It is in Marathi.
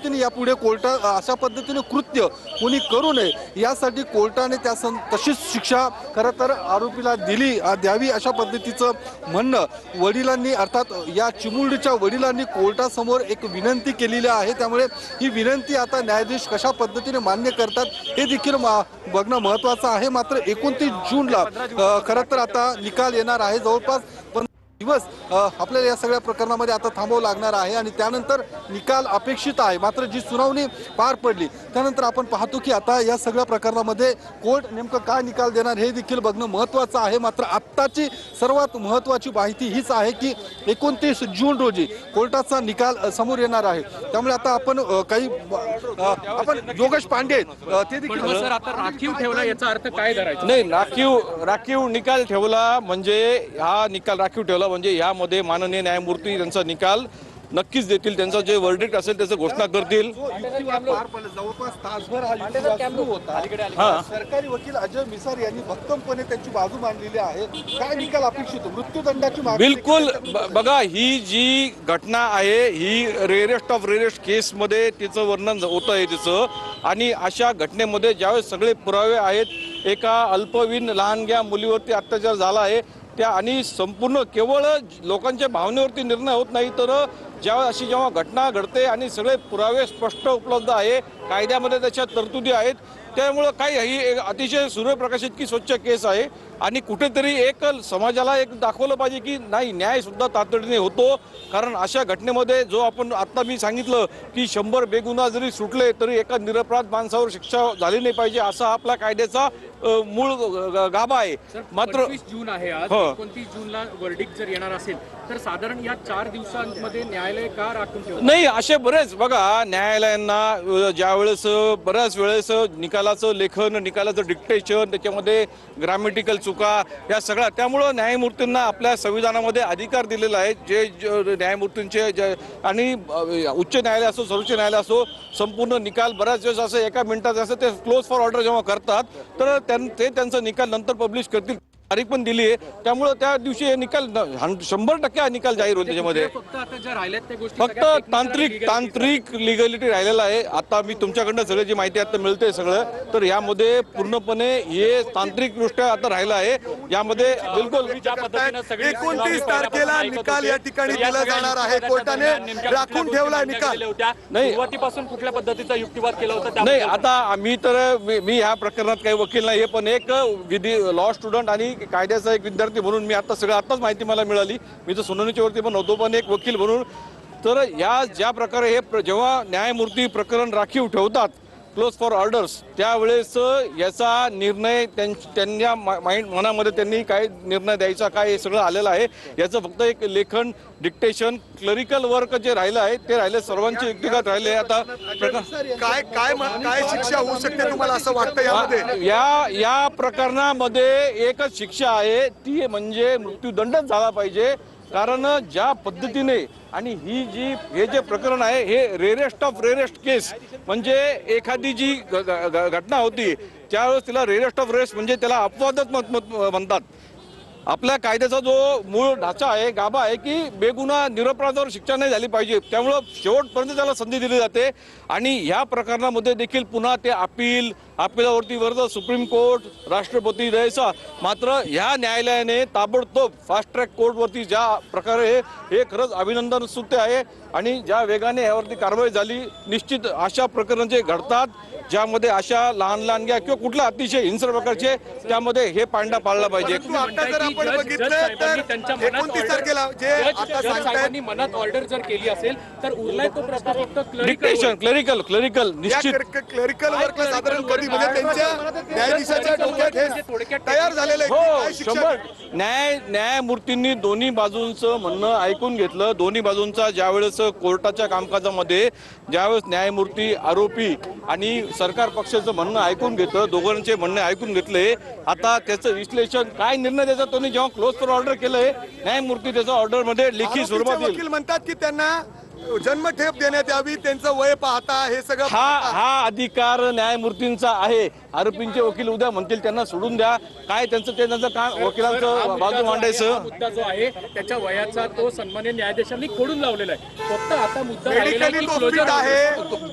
यापुढे कोर्टा अशा पद्धतीने कृत्य कोणी करू नये यासाठी कोर्टाने तशीच शिक्षा खरं तर आरोपीला द्यावी अशा पद्धतीचं म्हणणं वडिलांनी अर्थात या चिमुरडीच्या वडिलांनी कोर्टासमोर एक विनंती केलेली आहे। त्यामुळे ही विनंती आता न्यायाधीश कशा पद्धतीने मान्य करतात हे देखील बघणं महत्त्वाचं आहे। मात्र 29 जूनला खरं तर आता निकाल येणार आहे। जवळपास दिवस आपल्याला या सगळ्या प्रकरणामध्ये आता थांबावं लागणार आहे आणि त्यानंतर निकाल अपेक्षित आहे। मात्र जी सुनावणी पार पडली त्यानंतर आपण पाहतो की आता या सगळ्या प्रकरणामध्ये कोर्ट नेमकं काय निकाल देणार हे देखील बघणं महत्त्वाचं आहे। मात्र आत्ताची सर्वात महत्त्वाची माहिती हीच आहे की 29 जून रोजी कोर्टाचा निकाल समोर येणार आहे। त्यामुळे आता आपण आपण योगेश पांडे ते देखील सर आता राखीव ठेवला याचा अर्थ काय धरायचा? नाही, राखीव निकाल ठेवला म्हणजे हा निकाल राखीव ठेवला म्हणजे यामध्ये माननीय न्यायमूर्ती त्यांचा निकाल नक्कीच देतील। त्यांचा जे वर्डिक्ट असेल त्याचं घोषणा करतील। जवळपास तासभर हा युक्तिवाद सुरू होता। सरकारी वकील अजय मिसार यांनी भक्कमपणे त्यांची बाजू मांडलेली आहे। काय निकाल अपेक्षित मृत्यूदंडाची मागणी? बिलकुल बघा, ही जी घटना आहे ही रेअरेस्ट ऑफ रेअरेस्ट केसमध्ये तिचं वर्णन होत आहे तिचं। आणि अशा घटनेमध्ये ज्यावेळेस सगळे पुरावे आहेत, एका अल्पवयीन लहानग्या मुलीवरती अत्याचार झाला आहे त्या आणि संपूर्ण केवळ लोकांच्या भावनेवरती निर्णय होत नाही तर जेव्हा घटना घडते आणि सगळे पुरावे स्पष्ट उपलब्ध आहे, कायद्यामध्ये त्याच्या तरतुदी आहेत, त्यामुळं ही अतिशय सूर्यप्रकाशित की स्वच्छ केस आहे। आणि कुठेतरी एक समाजाला एक दाखवलं पाहिजे की नाही, न्याय सुद्धा तातडीने होतो। कारण अशा घटनेमध्ये जो आपण आता मी सांगितलं की 100 बेगुन्हा जरी सुटले तरी एका निरपराध माणसावर शिक्षा झाली नाही पाहिजे असा आपला कायद्याचा मूळ गाभा आहे। मात्र 25 जून आहे आज, 29 जूनला वर्डिक्ट जर येणार असेल तर साधारण या 4 दिवसांमध्ये न्यायालय का राखून ठेवतं? नाही, असे बरेच बघा न्यायालयांना ज्यावेळेस बऱ्याच वेळेस निकालाचं लेखन, निकालाचं डिक्टेशन, त्याच्यामध्ये ग्रामॅटिकल चुका या सगळ्या, त्यामुळं न्यायमूर्तींना आपल्या संविधानामध्ये अधिकार दिलेला आहे। जे न्यायमूर्तींचे आणि उच्च न्यायालय असो सर्वोच्च न्यायालय असो संपूर्ण निकाल बऱ्याच वेळेस असं एका मिनिटात असं ते क्लोज फॉर ऑर्डर जेव्हा करतात तर ते त्यांचा निकाल नंतर पब्लिश करतील। तारीख पण दिली आहे, त्यामुळे त्या दिवशी हे निकाल 100% निकाल जाहीर होईल। त्याच्यामध्ये फक्त तांत्रिक लिगॅलिटी राहिलेला आहे। आता मी तुमच्याकडनं सगळं जी माहिती आता मिळते सगळं, तर यामध्ये पूर्णपणे हे तांत्रिकदृष्ट्या आता राहिलं आहे। यामध्ये बिलकुल 29 तारखेला निकाल या ठिकाणी दिला जाणार आहे। कोर्टाने राखून ठेवला निकाल। नाही, सुरुवातीपासून कुठल्या पद्धतीचा युक्तिवाद केला होता? नाही, आता मी ह्या प्रकरणात काही वकील नाही, पण एक लॉ स्टुडंट आणि कायद्याचा एक विद्यार्थी म्हणून मी आताच माहिती मला मिळाली। मी तर सुनावणीच्या वरती पण होतो, पण एक वकील म्हणून तर ज्या प्रकारे हे जेव्हा न्यायमूर्ती प्रकरण राखीव ठेवतात क्लोज फॉर ऑर्डर्स त्यावेळेस याचा निर्णय त्यांच्या मनामध्ये त्यांनी काय निर्णय द्यायचा काय हे सगळं आलेलं आहे। याचं फक्त एक लेखन, डिक्टेशन, क्लरिकल वर्क जे राहिलं आहे ते राहिले, सर्वांचे युक्तिवाद राहिले। आता काय शिक्षा होऊ शकते तुम्हाला असं वाटतं यामध्ये? या प्रकरणामध्ये एकच शिक्षा आहे, ती म्हणजे मृत्यूदंडच झाला पाहिजे। कारण ज्या पद्धतीने आणि हे जे प्रकरण आहे हे रेअरेस्ट ऑफ रेअरेस्ट केस म्हणजे एखादी जी घटना होती त्यावेळेस तिला रेअरेस्ट ऑफ रेअरेस्ट म्हणजे त्याला अपवादच म्हणतात। आपल्या कायद्याचा जो मूळ ढाचा आहे, गाभा आहे की बेगुन्हा निरपराधावर शिक्षा नाही झाली पाहिजे, त्यामुळं शेवटपर्यंत त्याला संधी दिली जाते। आणि ह्या प्रकरणामध्ये देखील पुन्हा ते अपिलावरती वर्ग सुप्रीम कोर्ट, राष्ट्रपती द्यायचा। मात्र ह्या न्यायालयाने ताबडतोब फास्ट ट्रॅक कोर्टवरती ज्या प्रकारे हे खरंच अभिनंदन स्तुत्य आहे आणि ज्या वेगाने यावरती कारवाई झाली, निश्चित अशा प्रकरण जे घडतात ज्यामध्ये अशा लहानग्या किंवा कुठल्या अतिशय हिंसक प्रकारचे त्यामध्ये हे पांडा पाळला पाहिजे। आपण बघितलं तर 29 तारखेला जे आता सांगतायत मनात ऑर्डर जर केली असेल तर उरलाय तो प्रस्ताव फक्त डिक्टेशन, क्लरिकल निश्चित क्लरिकल वर्क साधारण कधी म्हणजे त्यांच्या न्यायाधीशाच्या डोक्यात हे तयार झालेलं हो। न्यायमूर्तींनी दोन्ही बाजूंचं म्हणणं ऐकून घेतलं। दोन्ही बाजूंचा ज्यावेळेस कोर्टाच्या कामकाजामध्ये ज्यावेळेस न्यायमूर्ती, आरोपी आणि सरकार पक्षाचं म्हणणं ऐकून घेतलं, दोघांचे म्हणणे ऐकून घेतले। आता त्याचं विश्लेषण काय निर्णय द्यायचा त्यांनी जेव्हा क्लोज फॉर ऑर्डर केलंय न्यायमूर्ती त्याचा ऑर्डर मध्ये लेखी स्वरूपात वकील म्हणतात की त्यांना जन्मठेप देण्यात यावी, त्यांचं वय पाहता हे सगळं हा अधिकार न्यायमूर्तींचा आहे. आरोपींचे वकील उद्या म्हणतील त्यांना सोडून द्या, काय त्यांचं काय वकिलांचं बाजू मांडायचं. हा मुद्दा जो आहे त्याच्या वयाचा तो सन्मान्य न्यायाधीशांनी खोडून लावलेला आहे. फक्त आता मुद्दा राहिलेला आहे की मेडिकली तो closure fit आहे.